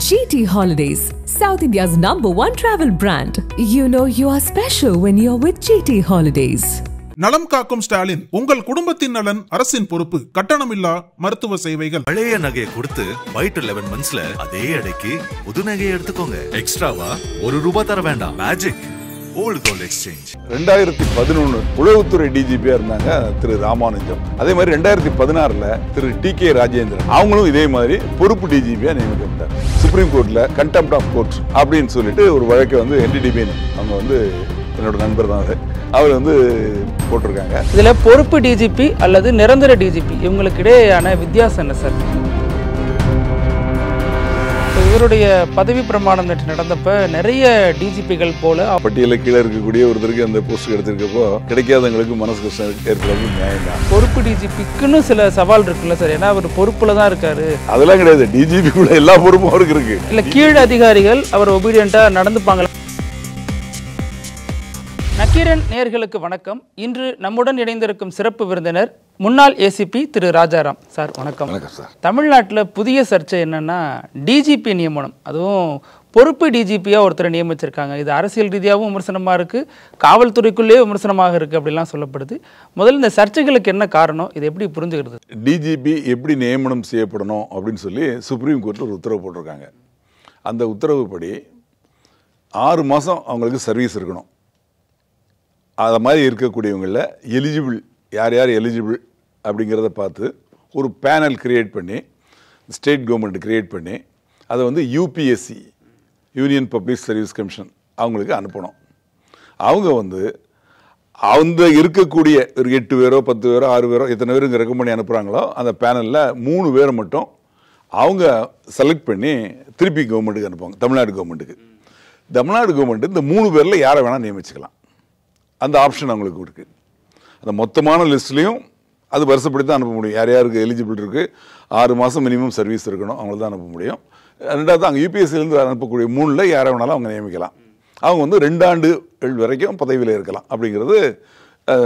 GT Holidays, South India's #1 travel brand. You know you are special when you're with GT Holidays. நலம் காக்கும் ஸ்டாலின், உங்கள் குடும்பத்தின் நலன் அரசின் பொறுப்பு. கட்டணமில்லா மருத்துவ சேவைகள். பழைய நகையை கொடுத்து பை டு 11 monthsல அதே அடைக்கு புது நகையை எடுத்துக்கோங்க. எக்ஸ்ட்ராவா ₹1 தர வேண்டாம். Magic volt gold exchange. 2011 உளவுத்துறை டிஜிபியா இருந்தாங்க திரு ராமானுஜம். அதே மாதிரி 2016ல திரு TK ராஜேந்திரன், அவங்களும் இதே மாதிரி பொறுப்பு டிஜிபியா நியமிக்கப்பட்டார். சுப்ரீம் கோர்ட்ல கண்டெம்ப்ட் ஆஃப் கோர்ட் அப்படின்னு சொல்லிட்டு ஒரு வழக்கை வந்து NDDB அவங்க வந்து என்னோட நண்பர் தான் அவர் வந்து போட்டிருக்காங்க. இதுல பொறுப்பு டிஜிபி அல்லது நிரந்தர டிஜிபி இவங்களுக்கு இடையேயான வித்தியாசம் என்ன சார்? இவருடைய பதவி பிரமாணம் நேற்று நடந்தப்ப நிறைய டிஜிபிகள் போல பட்டியலில் கீழே இருக்கக்கூடிய ஒருத்தருக்கு அந்த போஸ்ட் கிடைச்சிருக்கப்போ கிடைக்காதவங்களுக்கு மனசு கஷ்டம் ஏற்படுறது நியாயம் தான். பொறுப்பு டிஜிபிக்குன்னு சில சவால் இருக்குல்ல சார்? ஏன்னா அவர் பொறுப்புல தான் இருக்காரு. அதெல்லாம் கிடையாது, டிஜிபிக்குள்ள எல்லா பொறுப்பும் அவருக்கு இருக்கு. இல்ல கீழ் அதிகாரிகள் அவர் ஒபீடியண்டா நடந்துப்பாங்க. நக்கீரன் நேயர்களுக்கு வணக்கம். இன்று நம்முடன் இணைந்திருக்கும் சிறப்பு விருந்தினர் முன்னாள் ACP திரு ராஜாராம் சார். வணக்கம். வணக்கம் சார். தமிழ்நாட்டில் புதிய சர்ச்சை என்னன்னா டிஜிபி நியமனம், அதுவும் பொறுப்பு டிஜிபியா ஒருத்தரை நியமிச்சிருக்காங்க. இது அரசியல் ரீதியாகவும் விமர்சனமாக இருக்கு, காவல்துறைக்குள்ளேயே விமர்சனமாக இருக்கு அப்படிலாம் சொல்லப்படுது. முதல்ல இந்த சர்ச்சைகளுக்கு என்ன காரணம், இதை எப்படி புரிஞ்சுக்கிறது? டிஜிபி எப்படி நியமனம் செய்யப்படணும் அப்படின்னு சொல்லி சுப்ரீம் கோர்ட்டில் ஒரு உத்தரவு போட்டிருக்காங்க. அந்த உத்தரவுப்படி 6 மாதம் அவங்களுக்கு சர்வீஸ் இருக்கணும். அது மாதிரி இருக்கக்கூடியவங்களில் எலிஜிபிள் யார் யார் எலிஜிபிள் அப்படிங்கிறத பார்த்து ஒரு பேனல் கிரியேட் பண்ணி ஸ்டேட் கவர்மெண்ட் கிரியேட் பண்ணி அதை வந்து UPSC union public service commission அவங்களுக்கு அனுப்பணும். அவங்க வந்து அந்த இருக்கக்கூடிய ஒரு 8 பேரோ 10 பேரோ 6 பேரோ எத்தனை பேர் இங்கே ரெக்கமெண்ட் பண்ணி அனுப்புகிறாங்களோ அந்த பேனலில் 3 பேரை மட்டும் அவங்க செலக்ட் பண்ணி திருப்பி கவர்மெண்ட்டுக்கு அனுப்புவாங்க. தமிழ்நாடு கவர்மெண்ட்டுக்கு. தமிழ்நாடு கவர்மெண்ட் இந்த 3 பேரில் யாரை வேணால் நியமிச்சுக்கலாம். அந்த ஆப்ஷன் அவங்களுக்கு இருக்குது. அந்த மொத்தமான லிஸ்ட்லேயும் அது வருஷப்படி தான் அனுப்ப முடியும். யார் யாருக்கு எலிஜிபிள் இருக்குது, 6 மாதம் மினிமம் சர்வீஸ் இருக்கணும், அவங்கள தான் அனுப்ப முடியும். ரெண்டாவது அங்கே UPSCலேருந்து அனுப்பக்கூடிய 3ல் யாரை வேணாலும் அவங்க நியமிக்கலாம். அவங்க வந்து 2 ஆண்டுகள் வரைக்கும் பதவியில் இருக்கலாம். அப்படிங்கிறது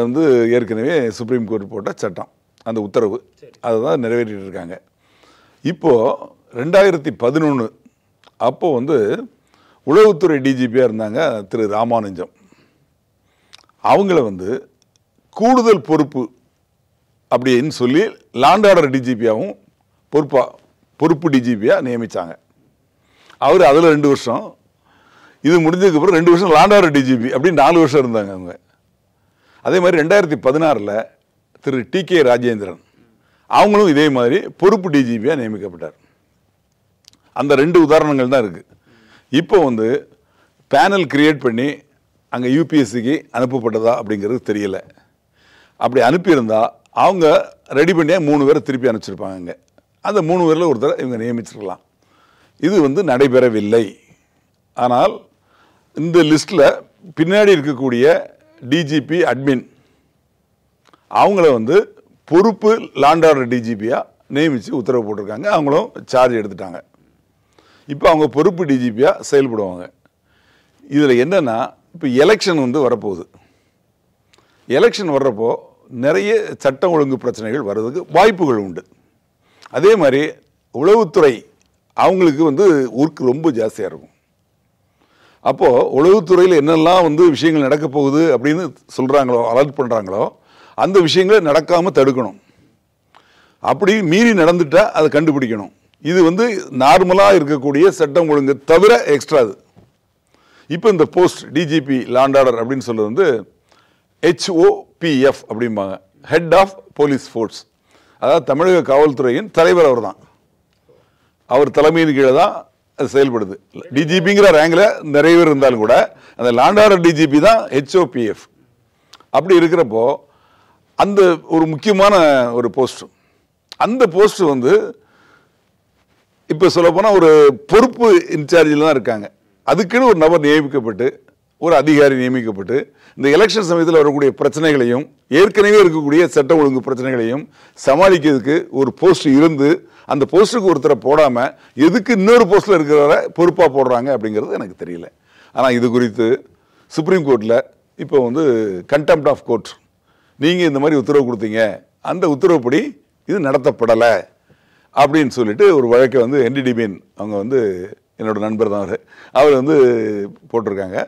வந்து ஏற்கனவே சுப்ரீம் கோர்ட் போட்ட சட்டம், அந்த உத்தரவு. அதை தான் நிறைவேற்றிட்டு இருக்காங்க. இப்போது 2011 அப்போது வந்து உளவுத்துறை டிஜிபியாக இருந்தாங்க திரு ராமானுஜம். அவங்கள வந்து கூடுதல் பொறுப்பு அப்படின்னு சொல்லி லாண்ட் ஆர்டர் டிஜிபியாகவும் பொறுப்பு டிஜிபியாக நியமித்தாங்க. அவர் அதில் 2 வருஷம், இது முடிஞ்சதுக்கப்புறம் 2 வருஷம் லாண்ட் ஆர்டர் டிஜிபி அப்படின்னு 4 வருஷம் இருந்தாங்க அவங்க. அதே மாதிரி 2016ல் திரு TK ராஜேந்திரன், அவங்களும் இதே மாதிரி பொறுப்பு டிஜிபியாக நியமிக்கப்பட்டார். அந்த 2 உதாரணங்கள் தான் இருக்குது. இப்போ வந்து பேனல் கிரியேட் பண்ணி அங்கே UPSCக்கு அனுப்பப்பட்டதா அப்படிங்கிறது தெரியல. அப்படி அனுப்பியிருந்தா அவங்க ரெடி பண்ணியா 3 பேரை திருப்பி அனுப்பிச்சிருப்பாங்க. அந்த 3 பேரில் ஒருத்தரை இவங்க நியமிச்சிருக்கலாம். இது வந்து நடைபெறவில்லை. ஆனால் இந்த லிஸ்ட்டில் பின்னாடி இருக்கக்கூடிய டிஜிபி அட்மின் அவங்கள வந்து பொறுப்பு லாண்ட் ஆர்டர் டிஜிபியாக நியமித்து உத்தரவு போட்டிருக்காங்க. அவங்களும் சார்ஜ் எடுத்துட்டாங்க. இப்போ அவங்க பொறுப்பு டிஜிபியாக செயல்படுவாங்க. இதில் என்னென்னா, இப்போ எலெக்ஷன் வந்து வரப்போகுது. எலெக்ஷன் வர்றப்போ நிறைய சட்டம் ஒழுங்கு பிரச்சனைகள் வர்றதுக்கு வாய்ப்புகள் உண்டு. அதே மாதிரி உளவுத்துறை அவங்களுக்கு வந்து ஒர்க் ரொம்ப ஜாஸ்தியாக இருக்கும். அப்போது உளவுத்துறையில் என்னெல்லாம் வந்து விஷயங்கள் நடக்க போகுது அப்படின்னு சொல்கிறாங்களோ, அலர்ட் பண்ணுறாங்களோ, அந்த விஷயங்களை நடக்காமல் தடுக்கணும். அப்படி மீறி நடந்துட்டால் அதை கண்டுபிடிக்கணும். இது வந்து நார்மலாக இருக்கக்கூடிய சட்டம் ஒழுங்கு தவிர எக்ஸ்ட்ரா. அது இப்போ இந்த போஸ்ட் டிஜிபி லாண்ட் ஆர்டர் அப்படின்னு சொல்கிறது வந்து HOPF அப்படிம்பாங்க, ஹெட் ஆஃப் போலீஸ் ஃபோர்ஸ். அதாவது தமிழக காவல்துறையின் தலைவர் அவர் தான். அவர் தலைமையின் கீழே தான் அது செயல்படுது. டிஜிபிங்கிற ரேங்கில் நிறைய பேர் இருந்தாலும் கூட அந்த லாண்ட் ஆர்டர் டிஜிபி தான் HOPF. அப்படி இருக்கிறப்போ அந்த ஒரு முக்கியமான ஒரு போஸ்ட், அந்த போஸ்ட் வந்து இப்போ சொல்லப்போனால் ஒரு பொறுப்பு இன்சார்ஜில் தான் இருக்காங்க. அதுக்குன்னு ஒரு நபர் நியமிக்கப்பட்டு, ஒரு அதிகாரி நியமிக்கப்பட்டு, இந்த எலெக்ஷன் சமயத்தில் வரக்கூடிய பிரச்சனைகளையும் ஏற்கனவே இருக்கக்கூடிய சட்ட ஒழுங்கு பிரச்சனைகளையும் சமாளிக்கிறதுக்கு ஒரு போஸ்ட் இருந்து அந்த போஸ்ட்டுக்கு ஒருத்தரை போடாமல் எதுக்கு இன்னொரு போஸ்ட்டில் இருக்கிறவரை பொறுப்பாக போடுறாங்க அப்படிங்கிறது எனக்கு தெரியல. ஆனால் இது குறித்து சுப்ரீம் கோர்ட்டில் இப்போ வந்து கண்டெம்ப்ட் ஆஃப் கோர்ட், நீங்கள் இந்த மாதிரி உத்தரவு கொடுத்தீங்க, அந்த உத்தரவுப்படி இது நடத்தப்படலை அப்படின்னு சொல்லிட்டு ஒரு வழக்கை வந்து NDDB அவங்க வந்து என்னோட நண்பர் தான் அவர் வந்து போட்டிருக்காங்க.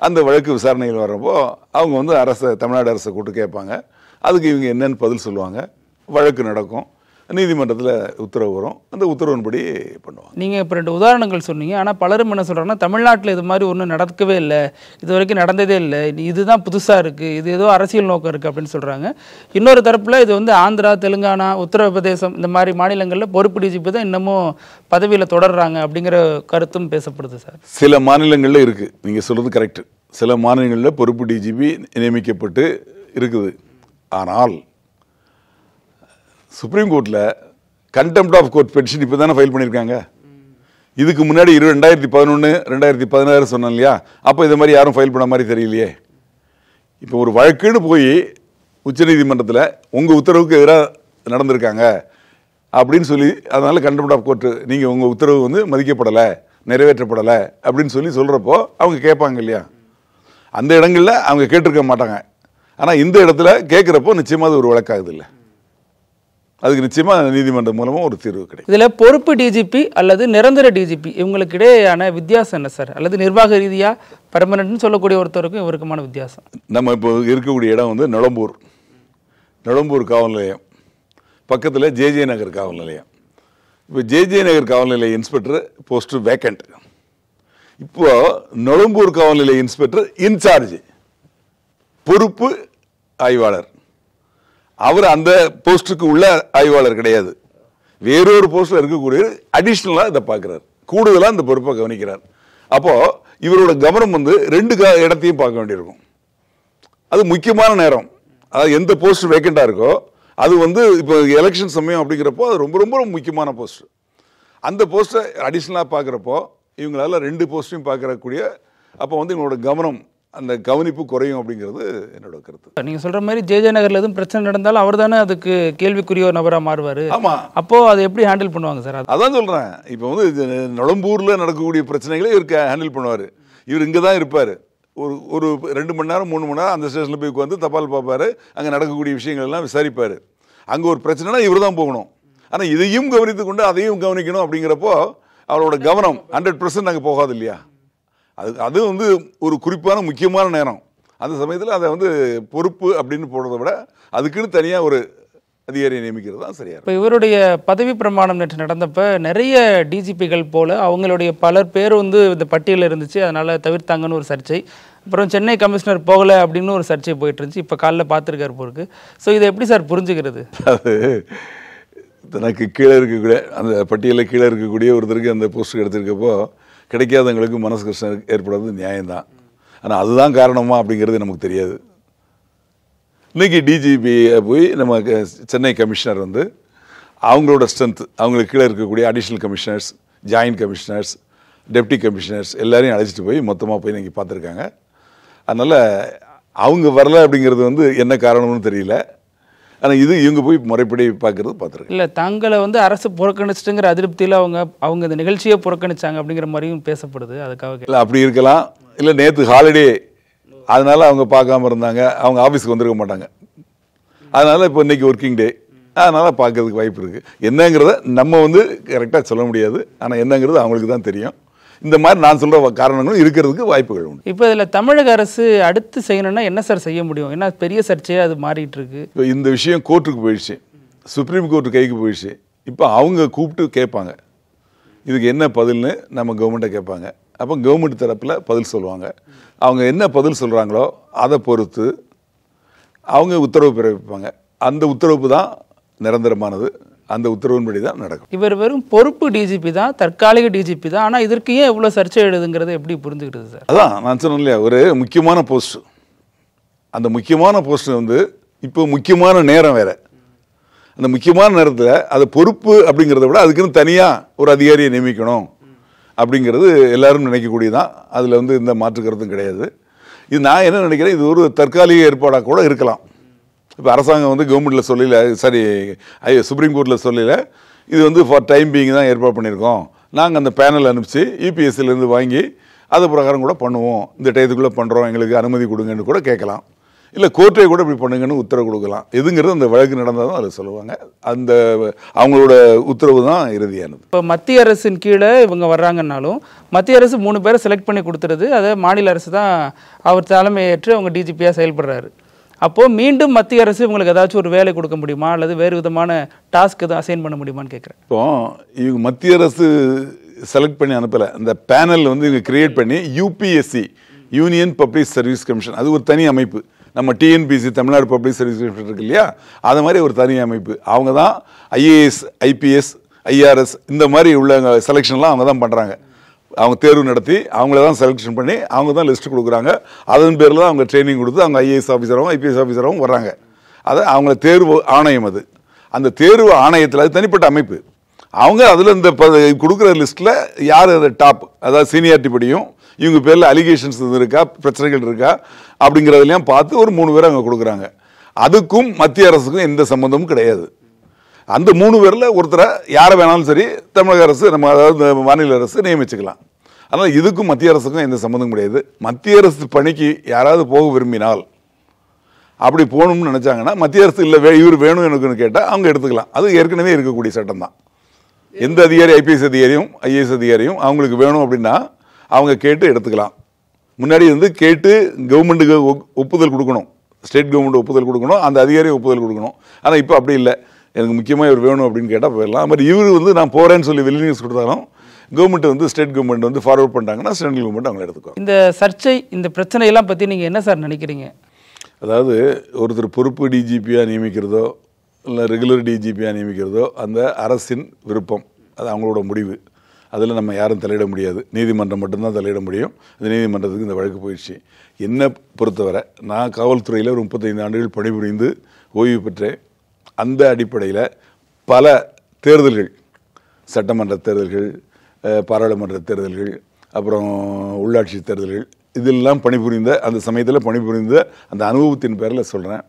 அந்த வழக்கு விசாரணைகள் வர்றப்போ அவங்க வந்து தமிழ்நாடு அரசை கூப்பிட்டு கேட்பாங்க. அதுக்கு இவங்க என்னன்னு பதில் சொல்லுவாங்க. வழக்கு நடக்கும், நீதிமன்றத்தில் உத்தரவு வரும், அந்த உத்தரவின்படி பண்ணுவாங்க. நீங்கள் இப்போ 2 உதாரணங்கள் சொன்னீங்க. ஆனால் பலரும் என்ன சொல்கிறாங்கன்னா, தமிழ்நாட்டில் இது மாதிரி ஒன்றும் நடக்கவே இல்லை, இது வரைக்கும் நடந்ததே இல்லை, இதுதான் புதுசாக இருக்குது, இது ஏதோ அரசியல் நோக்கம் இருக்குது அப்படின்னு சொல்கிறாங்க. இன்னொரு தரப்பில் இது வந்து ஆந்திரா, தெலுங்கானா, உத்தரப்பிரதேசம் இந்த மாதிரி மாநிலங்களில் பொறுப்பு டிஜிபி தான் இன்னமும் பதவியில் தொடர்றாங்க அப்படிங்கிற கருத்தும் பேசப்படுது சார். சில மாநிலங்களில் இருக்குது, நீங்கள் சொல்கிறது கரெக்டு. சில மாநிலங்களில் பொறுப்பு டிஜிபி நியமிக்கப்பட்டு இருக்குது. ஆனால் சுப்ரீம் கோர்ட்டில் கண்டெம்ப்ட் ஆஃப் கோர்ட் பெட்டிஷன் இப்போ தானே ஃபைல் பண்ணியிருக்காங்க. இதுக்கு முன்னாடி 2011, 2016 சொன்னேன் இல்லையா, அப்போ இது மாதிரி யாரும் ஃபைல் பண்ண மாதிரி தெரியலையே. இப்போ ஒரு வழக்குன்னு போய் உச்சநீதிமன்றத்தில் உங்கள் உத்தரவுக்கு எதிராக நடந்திருக்காங்க அப்படின்னு சொல்லி, அதனால கண்டெம்ப்ட் ஆஃப் கோர்ட், நீங்கள் உங்கள் உத்தரவு வந்து மதிக்கப்படலை, நிறைவேற்றப்படலை அப்படின்னு சொல்லி சொல்கிறப்போ அவங்க கேட்பாங்க இல்லையா. அந்த இடங்களில் அவங்க கேட்டிருக்க மாட்டாங்க. ஆனால் இந்த இடத்துல கேட்குறப்போ நிச்சயமாக அது ஒரு வழக்காகுது இல்லை, அதுக்கு நிச்சயமாக நீதிமன்றம் மூலமாக ஒரு தீர்வு கிடைக்கும். இதில் பொறுப்பு டிஜிபி அல்லது நிரந்தர டிஜிபி இவங்களுக்கு இடையேயான வித்தியாசம் என்ன சார்? அல்லது நிர்வாக ரீதியாக பெர்மனன்ட்னு சொல்லக்கூடிய ஒருத்தருக்கும் இவருக்குமான வித்தியாசம்? நம்ம இப்போ இருக்கக்கூடிய இடம் வந்து நொளம்பூர் காவல் நிலையம் பக்கத்தில் ஜேஜே நகர் காவல் நிலையம். இப்போ ஜேஜே நகர் காவல் நிலைய இன்ஸ்பெக்டர் போஸ்ட்டு வேக்கண்ட். இப்போ நொளம்பூர் காவல் நிலைய இன்ஸ்பெக்டர் இன்சார்ஜ், பொறுப்பு ஆய்வாளர். அவர் அந்த போஸ்ட்டுக்கு உள்ள ஆய்வாளர் கிடையாது, வேறொரு போஸ்ட்டில் இருக்கக்கூடிய அடிஷ்னலாக இதை பார்க்குறார், கூடுதலாக இந்த பொறுப்பை கவனிக்கிறார். அப்போது இவரோட கவனம் வந்து 2 இடத்தையும் பார்க்க வேண்டியிருக்கும். அது முக்கியமான நேரம், அதாவது எந்த போஸ்ட் வேக்கண்டாக இருக்கோ அது வந்து இப்போ எலெக்ஷன் சமயம் அப்படிங்கிறப்போ அது ரொம்ப ரொம்ப முக்கியமான போஸ்ட். அந்த போஸ்ட்டை அடிஷ்னலாக பார்க்குறப்போ இவங்களால 2 போஸ்ட்டையும் பார்க்கக்கூடிய, அப்போ வந்து இவங்களோட கவனம், அந்த கவனிப்பு குறையும் அப்படிங்கிறது என்னோட கருத்து. நீங்கள் சொல்கிற மாதிரி ஜேஜே நகரில் எதுவும் பிரச்சனை நடந்தாலும் அவர் தானே அதுக்கு கேள்விக்குரிய நபராக மாறுவார். ஆமாம், அப்போது அதை எப்படி ஹேண்டில் பண்ணுவாங்க சார்? அதான் சொல்கிறேன். இப்போ வந்து நொளம்பூரில் நடக்கக்கூடிய பிரச்சனைகளை இவருக்கு ஹேண்டில் பண்ணுவார். இவர் இங்கே தான் இருப்பார், ஒரு 2 மணி நேரம் 3 மணி நேரம் அந்த ஸ்டேஷனில் போய் உட்காந்து தபால் பார்ப்பார், அங்கே நடக்கக்கூடிய விஷயங்கள் எல்லாம் விசாரிப்பார். அங்கே ஒரு பிரச்சனைனா இவர் தான் போகணும். ஆனால் இதையும் கவனித்து கொண்டு அதையும் கவனிக்கணும் அப்படிங்கிறப்போ அவரோட கவனம் 100% அங்கே போகாது இல்லையா. அது வந்து ஒரு குறிப்பான முக்கியமான நேரம். அந்த சமயத்தில் அதை வந்து பொறுப்பு அப்படின்னு போடுறத விட அதுக்குன்னு தனியாக ஒரு அதிகாரியை நியமிக்கிறது தான் சரியா. இப்போ இவருடைய பதவி பிரமாணம் நேற்று நடந்தப்போ நிறைய டிஜிபிகள் போல் அவங்களுடைய பலர் பேர் வந்து இந்த பட்டியலில் இருந்துச்சு, அதனால் தவிர்த்தாங்கன்னு ஒரு சர்ச்சை. அப்புறம் சென்னை கமிஷனர் போகலை அப்படின்னு ஒரு சர்ச்சை போயிட்டு இருந்துச்சு. இப்போ காலைல பார்த்துருக்காரு போருக்கு. ஸோ இதை எப்படி சார் புரிஞ்சுக்கிறது? அது தனக்கு கீழே இருக்கக்கூடிய அந்த பட்டியலில் கீழே இருக்கக்கூடிய ஒருத்தருக்கு அந்த போஸ்ட் எடுத்திருக்கப்போ கிடைக்காதவங்களுக்கு மனசு கஷ்டம் ஏற்படுறது நியாயம்தான். ஆனால் அதுதான் காரணமா அப்படிங்கிறது நமக்கு தெரியாது. இன்றைக்கி டிஜிபியை போய் நம்ம சென்னை கமிஷனர் வந்து அவங்களோட ஸ்ட்ரென்த், அவங்களுக்கு கீழே இருக்கக்கூடிய additional commissioners, joint commissioners, deputy commissioners எல்லாரையும் அழைச்சிட்டு போய் மொத்தமாக போய் இன்றைக்கி பார்த்துருக்காங்க. அதனால் அவங்க வரல அப்படிங்கிறது வந்து என்ன காரணம்னு தெரியல. ஆனால் இவங்க போய் முறைப்படி பார்த்துருக்கேன். இல்லை, தங்களை வந்து அரசு புறக்கணிச்சிட்டுங்கிற அதிருப்தியில் அவங்க இந்த நிகழ்ச்சியை புறக்கணிச்சாங்க அப்படிங்கிற மாதிரியும் பேசப்படுது. அதுக்காக இல்லை, அப்படி இருக்கலாம். இல்லை, நேற்று ஹாலிடே, அதனால் அவங்க பார்க்காம இருந்தாங்க, அவங்க ஆஃபீஸுக்கு வந்துருக்க மாட்டாங்க. அதனால் இப்போ இன்றைக்கி ஒர்க்கிங் டே, அதனால் பார்க்கறதுக்கு வாய்ப்பு இருக்குது. என்னங்கிறத நம்ம வந்து கரெக்டாக சொல்ல முடியாது. ஆனால் என்னங்கிறது அவங்களுக்கு தான் தெரியும். இந்த மாதிரி நான் சொல்கிற காரணங்களும் இருக்கிறதுக்கு வாய்ப்புகள் உண்டு. இப்போ இதில் தமிழக அரசு அடுத்து செய்யணும்னா என்ன சார் செய்ய முடியும்? ஏன்னா பெரிய சர்ச்சையாக அது மாறிட்டு இருக்கு. இப்போ இந்த விஷயம் கோர்ட்டுக்கு போயிடுச்சு, சுப்ரீம் கோர்ட்டு கைக்கு போயிடுச்சு. இப்போ அவங்க கூப்பிட்டு கேட்பாங்க, இதுக்கு என்ன பதில்னு நம்ம கவர்மெண்ட்டை கேட்பாங்க. அப்போ கவர்மெண்ட் தரப்பில் பதில் சொல்லுவாங்க. அவங்க என்ன பதில் சொல்கிறாங்களோ அதை பொறுத்து அவங்க உத்தரவு பிறப்பிப்பாங்க. அந்த உத்தரவு தான் நிரந்தரமானது, அந்த உத்தரவின்படி தான் நடக்கும். இவர் வெறும் பொறுப்பு டிஜிபி தான், தற்காலிக டிஜிபி தான். ஆனால் இதற்கு ஏன் எவ்வளோ சர்ச்சை எழுதுங்கிறத எப்படி புரிஞ்சுக்கிட்டது சார்? அதான் நான் சொன்னேன் இல்லையா, ஒரு முக்கியமான போஸ்ட். அந்த முக்கியமான போஸ்ட் வந்து இப்போ முக்கியமான நேரம் வேறு. அந்த முக்கியமான நேரத்தில் அது பொறுப்பு அப்படிங்கிறத விட அதுக்குன்னு தனியாக ஒரு அதிகாரியை நியமிக்கணும் அப்படிங்கிறது எல்லாரும் நினைக்கக்கூடியதான். அதில் வந்து இந்த மாற்று கருத்தும் கிடையாது. இது நான் என்ன நினைக்கிறேன், இது ஒரு தற்காலிக ஏற்பாடாக கூட இருக்கலாம். இப்போ அரசாங்கம் வந்து கவர்மெண்ட்டில் சொல்லல, சரி சுப்ரீம் கோர்ட்டில் சொல்லல, இது வந்து ஃபார் டைம் பீயிங் தான் ஏற்பாடு பண்ணியிருக்கோம், நாங்கள் அந்த பேனல் அனுப்பிச்சு யூபிஎஸ்சிலேருந்து வாங்கி அது பிரகாரம் கூட பண்ணுவோம், இந்த டயத்துக்குள்ளே பண்ணுறோம், எங்களுக்கு அனுமதி கொடுங்கன்னு கூட கேட்கலாம். இல்லை கோர்ட்டே கூட இப்படி பண்ணுங்கன்னு உத்தரவு கொடுக்கலாம். எதுங்கிறது அந்த வழக்கு நடந்தாலும் அதில் சொல்லுவாங்க. அந்த அவங்களோட உத்தரவு தான் இறுதியானது. இப்போ மத்திய அரசின் கீழே இவங்க வர்றாங்கன்னாலும் மத்திய அரசு 3 பேரை செலக்ட் பண்ணி கொடுத்துருது. அதை மாநில அரசு தான் அவர் தலைமையேற்று அவங்க டிஜிபியாக செயல்படுறாரு. அப்போது மீண்டும் மத்திய அரசு இவங்களுக்கு ஏதாச்சும் ஒரு வேலை கொடுக்க முடியுமா அல்லது வேறு விதமான டாஸ்க் எதுவும் அசைன் பண்ண முடியுமான்னு கேட்குறேன். இப்போ இவங்க மத்திய அரசு செலக்ட் பண்ணி அனுப்பலை. இந்த பேனல் வந்து இவங்க கிரியேட் பண்ணி UPSC, union public service commission, அது ஒரு தனி அமைப்பு. நம்ம TNPSC, Tamil Nadu public service commission இருக்கு இல்லையா, அது மாதிரி ஒரு தனி அமைப்பு. அவங்க தான் ஐஏஎஸ், ஐபிஎஸ், ஐஆர்எஸ் இந்த மாதிரி உள்ள செலெக்ஷன்லாம் அவங்க தான் பண்ணுறாங்க. அவங்க தேர்வு நடத்தி அவங்கள தான் செலெக்ஷன் பண்ணி அவங்க தான் லிஸ்ட் கொடுக்குறாங்க. அதன் பேரில் தான் அவங்க ட்ரைனிங் கொடுத்து அவங்க ஐஏஎஸ் ஆஃபீஸராகவும் ஐபிஎஸ் ஆஃபீஸராகவும் வர்றாங்க. அதை அவங்கள தேர்வு ஆணையம், அது அந்த தேர்வு ஆணையத்தில் அது தனிப்பட்ட அமைப்பு. அவங்க அதில் இந்த கொடுக்குற லிஸ்ட்டில் யார் அந்த டாப், அதாவது சீனியாரிட்டி படியும் இவங்க பேரில் அலிகேஷன்ஸ் இருக்கா, பிரச்சனைகள் இருக்கா அப்படிங்கிறதெல்லாம் பார்த்து ஒரு 3 பேர் அவங்க கொடுக்குறாங்க. அதுக்கும் மத்திய அரசுக்கும் எந்த சம்மந்தமும் கிடையாது. அந்த 3 பேரில் ஒருத்தரை யாரை வேணாலும் சரி தமிழக அரசு, நம்ம அதாவது மாநில அரசு நியமிச்சுக்கலாம். அதனால் இதுக்கும் மத்திய அரசுக்கும் எந்த சம்மந்தமும் கிடையாது. மத்திய அரசு பணிக்கு யாராவது போக விரும்பினால், அப்படி போகணும்னு நினச்சாங்கன்னா மத்திய அரசு இல்லை இவர் வேணும் எனக்குன்னு கேட்டால் அவங்க எடுத்துக்கலாம். அது ஏற்கனவே இருக்கக்கூடிய சட்டம் தான். எந்த அதிகாரி, ஐபிஎஸ் அதிகாரியும் ஐஏஎஸ் அதிகாரியும் அவங்களுக்கு வேணும் அப்படின்னா அவங்க கேட்டு எடுத்துக்கலாம். முன்னாடி வந்து கேட்டு கவர்மெண்ட்டுக்கு ஒப்புதல் கொடுக்கணும், ஸ்டேட் கவர்மெண்ட் ஒப்புதல் கொடுக்கணும், அந்த அதிகாரி ஒப்புதல் கொடுக்கணும். ஆனால் இப்போ அப்படி இல்லை. எனக்கு முக்கியமாக இவர் வேணும் அப்படின்னு கேட்டால் போயிடலாம். அது மாதிரி இவர் வந்து நான் போகிறேன்னு சொல்லி வில்லிங்னஸ் கொடுத்தாலும் கவர்மெண்ட் வந்து ஸ்டேட் கவர்மெண்ட் வந்து ஃபார்வர்ட் பண்ணிட்டாங்கன்னா சென்ட்ரல் கவர்மெண்ட் அவங்க எடுத்துக்குவோம். இந்த சர்ச்சை, இந்த பிரச்சனையெல்லாம் பற்றி நீங்கள் என்ன சார் நினைக்கிறீங்க? அதாவது ஒருத்தர் பொறுப்பு டிஜிபியாக நியமிக்கிறதோ இல்லை ரெகுலர் டிஜிபியாக நியமிக்கிறதோ அந்த அரசின் விருப்பம், அது அவங்களோட முடிவு. அதில் நம்ம யாரும் தலையிட முடியாது. நீதிமன்றம் மட்டும்தான் தலையிட முடியும். இந்த நீதிமன்றத்துக்கு இந்த வழக்கு போயிடுச்சு. என்னை பொறுத்தவரை நான் காவல்துறையில் ஒரு 35 ஆண்டுகள் பணிபுரிந்து ஓய்வு பெற்றேன். அந்த அடிப்படையில் பல தேர்தல்கள், சட்டமன்ற தேர்தல்கள், பாராளுமன்ற தேர்தல்கள், அப்புறம் உள்ளாட்சி தேர்தல்கள், இதெல்லாம் பணிபுரிந்த அந்த சமயத்தில் பணிபுரிந்த அந்த அனுபவத்தின் பேரில் சொல்கிறேன்.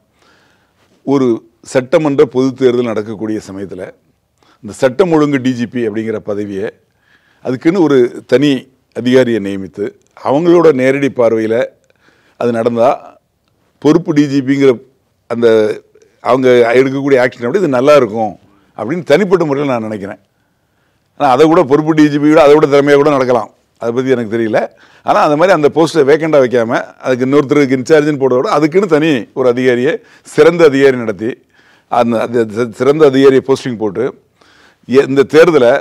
ஒரு சட்டமன்ற பொது தேர்தல் நடக்கக்கூடிய சமயத்தில் இந்த சட்டம் ஒழுங்கு டிஜிபி அப்படிங்கிற பதவியை அதுக்குன்னு ஒரு தனி அதிகாரியை நியமித்து அவங்களோட நேரடி பார்வையில் அது நடந்தால் பொறுப்பு டிஜிபிங்கிற அந்த அவங்க எடுக்கக்கூடிய ஆக்ஷன் அப்படி இது நல்லா இருக்கும் அப்படின்னு தனிப்பட்ட முறையில் நான் நினைக்கிறேன். ஆனால் அதை கூட பொறுப்பு டிஜிபியோட அதை விட திறமையாக கூட நடக்கலாம். அதை பற்றி எனக்கு தெரியல. ஆனால் அந்த மாதிரி அந்த போஸ்ட்டை வேக்கண்டாக வைக்காமல் அதுக்கு இன்னொருத்தருக்கு இன்சார்ஜின்னு போடுறதோட அதுக்குன்னு தனி ஒரு அதிகாரியை, சிறந்த அதிகாரி நடத்தி அந்த சிறந்த அதிகாரியை போஸ்டிங் போட்டு இந்த தேர்தலை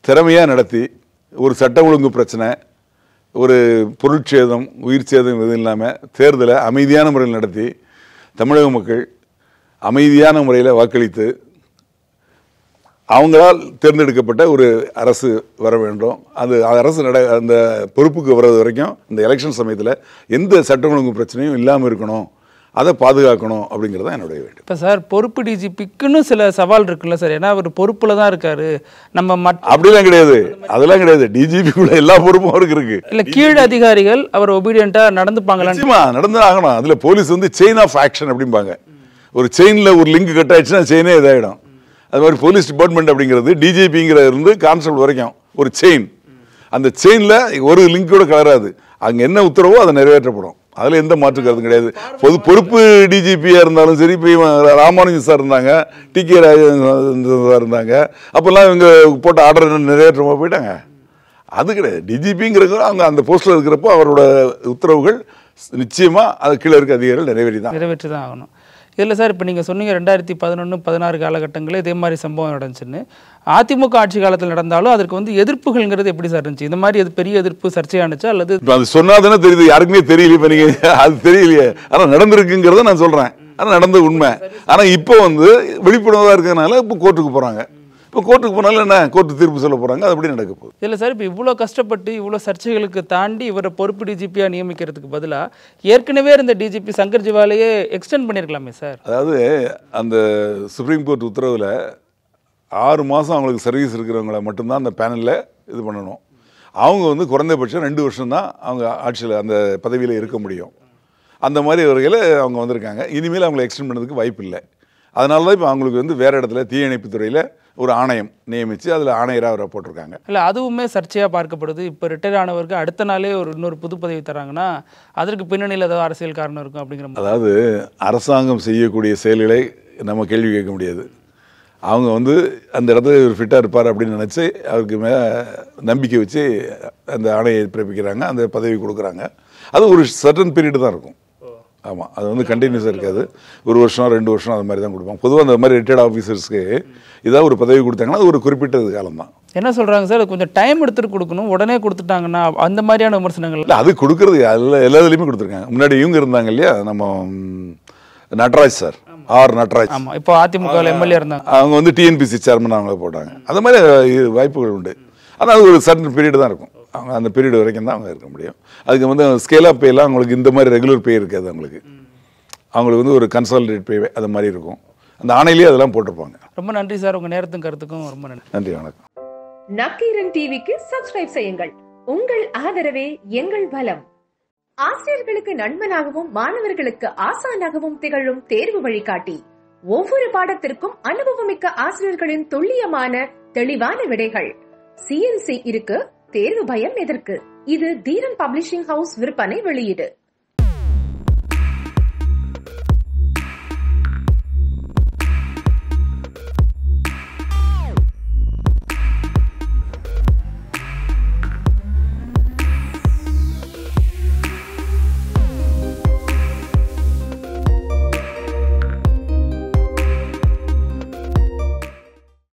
திறமையாக நடத்தி ஒரு சட்ட ஒழுங்கு பிரச்சனை, ஒரு பொருட்சேதம், உயிர் சேதம் எதுவும் இல்லாமல் தேர்தலை அமைதியான முறையில் நடத்தி தமிழக மக்கள் அமைதியான முறையில் வாக்களித்து அவங்களால் தேர்ந்தெடுக்கப்பட்ட ஒரு அரசு வர வேண்டும். அது அரசு அந்த பொறுப்புக்கு வர்றது வரைக்கும் இந்த எலெக்ஷன் சமயத்தில் எந்த சட்ட ஒழுங்கு பிரச்சனையும் இல்லாமல் இருக்கணும், அதை பாதுகாக்கணும் அப்படிங்கிறது தான் என்னுடைய வேண்டும். இப்போ சார் பொறுப்பு டிஜிபிக்குன்னு சில சவால் இருக்குல்ல சார், ஏன்னா அவர் பொறுப்பில் தான் இருக்காரு. நம்ம அப்படிலாம் கிடையாது, அதெல்லாம் கிடையாது. டிஜிபிக்குள்ள எல்லா பொறுப்பும் அவருக்கு இருக்கு. இல்லை கீழ் அதிகாரிகள் அவர் ஒபீடியண்ட்டாக நடந்துப்பாங்களா? நடந்து ஆகணும். அதில் போலீஸ் வந்து செயின் ஆஃப் ஆக்ஷன் அப்படிம்பாங்க. ஒரு செயினில் ஒரு லிங்க் கட் ஆயிடுச்சுன்னா செயினே இதாகிடும். அது மாதிரி போலீஸ் டிபார்ட்மெண்ட் அப்படிங்கிறது டிஜிபிங்கிறது இருந்து கான்ஸ்டபிள் வரைக்கும் ஒரு செயின். அந்த செயினில் ஒரு லிங்க் கூட கலராது. அங்கே என்ன உத்தரவோ அதை நிறைவேற்றப்படும். அதில் எந்த மாற்று கருத்தும் கிடையாது. பொறுப்பு டிஜிபியாக இருந்தாலும் சரி, இப்போ ராமானுஜன் சார் இருந்தாங்க, டிகே ராஜன் சார் இருந்தாங்க, அப்போல்லாம் இவங்க போட்ட ஆர்டர் நிறைவேற்றமாக போயிட்டாங்க. அது கிடையாது. டிஜிபிங்கிறப்ப அவங்க அந்த போஸ்ட்டில் இருக்கிறப்போ அவரோட உத்தரவுகள் நிச்சயமாக அது கீழே இருக்க அதிகாரிகள் நிறைவேற்றி தான் ஆகணும். இதில் சார் இப்போ நீங்கள் சொன்னீங்க 2011-16 காலகட்டங்களில் இதே மாதிரி சம்பவம் நடந்துச்சுன்னு. அதிமுக ஆட்சி காலத்தில் நடந்தாலும் அதற்கு வந்து எதிர்ப்புகள்ங்கிறது எப்படி சார் இருந்துச்சு? இந்த மாதிரி அது பெரிய எதிர்ப்பு சர்ச்சையானுச்சா அல்லது அது சொன்னாதானே தெரியுது, யாருக்குமே தெரியல. இப்போ நீங்கள் அது தெரியலையே, ஆனால் நடந்திருக்குங்கிறத நான் சொல்கிறேன். ஆனால் நடந்த உண்மை. ஆனால் இப்போ வந்து விழிப்புணர்வாக இருக்கிறதுனால இப்போ கோர்ட்டுக்கு போகிறாங்க. இப்போ கோர்ட்டுக்கு போனாலும் என்ன, கோர்ட்டு தீர்ப்பு சொல்ல போகிறாங்க. அது அப்படி நடக்க போகுது. இல்லை சார், இப்போ இவ்வளோ கஷ்டப்பட்டு இவ்வளோ சர்ச்சைகளுக்கு தாண்டி இவரை பொறுப்பு டிஜிபியாக நியமிக்கிறதுக்கு பதிலாக ஏற்கனவே இருந்த டிஜிபி சங்கர் ஜிவாலையே எக்ஸ்டெண்ட் பண்ணியிருக்கலாமே சார். அதாவது அந்த சுப்ரீம் கோர்ட் உத்தரவில் 6 மாதம் அவங்களுக்கு சர்வீஸ் இருக்கிறவங்கள மட்டும்தான் அந்த பேனலில் இது பண்ணணும். அவங்க வந்து குறைந்தபட்சம் 2 வருஷம் தான் அவங்க ஆட்சியில் அந்த பதவியில் இருக்க முடியும். அந்த மாதிரி வகையில் அவங்க வந்திருக்காங்க. இனிமேல் அவங்களை எக்ஸ்டெண்ட் பண்ணுறதுக்கு வாய்ப்பு இல்லை. அதனால தான் இப்போ அவங்களுக்கு வந்து வேறு இடத்துல தீயணைப்பு துறையில் ஒரு ஆணையம் நியமித்து அதில் ஆணையராக அவரை போட்டிருக்காங்க. இல்லை, அதுவுமே சர்ச்சையாக பார்க்கப்படுது. இப்போ ரிட்டையர் ஆனவருக்கு அடுத்த நாளே இன்னொரு புது பதவி தராங்கன்னா அதற்கு பின்னணியில் ஏதாவது அரசியல் காரணம் இருக்கும் அப்படிங்கிற மாதிரி. அதாவது அரசாங்கம் செய்யக்கூடிய செயல்களை நம்ம கேள்வி கேட்க முடியாது. அவங்க அந்த இடத்துல ஒரு ஃபிட்டாக இருப்பார் அப்படின்னு நினச்சி அவருக்கு மேலே நம்பிக்கை வச்சு அந்த ஆணையை பிறப்பிக்கிறாங்க, அந்த பதவி கொடுக்குறாங்க. அது ஒரு சர்டன் பீரியடு தான் இருக்கும். ஆமாம், அது கண்டினியூஸாக இருக்காது. 1 வருஷம் 2 வருஷம் அது மாதிரி தான் கொடுப்பாங்க. பொதுவாக அந்த மாதிரி ரிட்டையர்ட் ஆஃபீஸர்ஸ்க்கு ஏதாவது ஒரு பதவி கொடுத்தாங்கன்னா அது ஒரு குறிப்பிட்ட காலம் தான். என்ன சொல்கிறாங்க சார், கொஞ்சம் டைம் எடுத்துகிட்டு கொடுக்கணும், உடனே கொடுத்துட்டாங்கன்னா அந்த மாதிரியான விமர்சனங்கள். இல்லை, அது கொடுக்குறது அதில் எல்லாத்துலேயுமே கொடுத்துருக்காங்க. முன்னாடி இவங்க இருந்தாங்க இல்லையா, நம்ம நட்ராஜ் சார், ஆர் நட்ராஜ். ஆமாம், இப்போ அதிமுக எம்எல்ஏ இருந்தாங்க. அவங்க டிஎன்பிசி சேர்மன் அவங்க போட்டாங்க. அந்த மாதிரி வாய்ப்புகள் உண்டு. ஆனால் அது ஒரு சர்டன் பீரியட் தான் இருக்கும். அவங்க அந்த பீரியட் வரைக்கும் தான் அவங்க இருக்க முடியும். அதுக்கு ஸ்கேல் ஆஃப் பேலாம் அவங்களுக்கு இந்த மாதிரி ரெகுலர் பே இருக்காது. அவங்களுக்கு ஒரு கன்சாலிடேட் பே அது மாதிரி இருக்கும். அந்த ஆணையிலேயே அதெல்லாம் போட்டிருப்பாங்க. ரொம்ப நன்றி சார், உங்கள் நேரத்துக்கும் கருத்துக்கும் ரொம்ப நன்றி. நன்றி, வணக்கம். நக்கீரன் டிவிக்கு சப்ஸ்கிரைப் செய்யுங்கள். உங்கள் ஆதரவே எங்கள் பலம். ஆசிரியர்களுக்கு நண்பனாகவும் மாணவர்களுக்கு ஆசானாகவும் திகழும் தேர்வு வழிகாட்டி. ஒவ்வொரு பாடத்திற்கும் அனுபவமிக்க ஆசிரியர்களின் துல்லியமான தெளிவான விடைகள். CNC இருக்கு, தேர்வு பயம் எதற்கு? இது தீரன் பப்ளிஷிங் ஹவுஸ் விற்பனை வெளியீடு.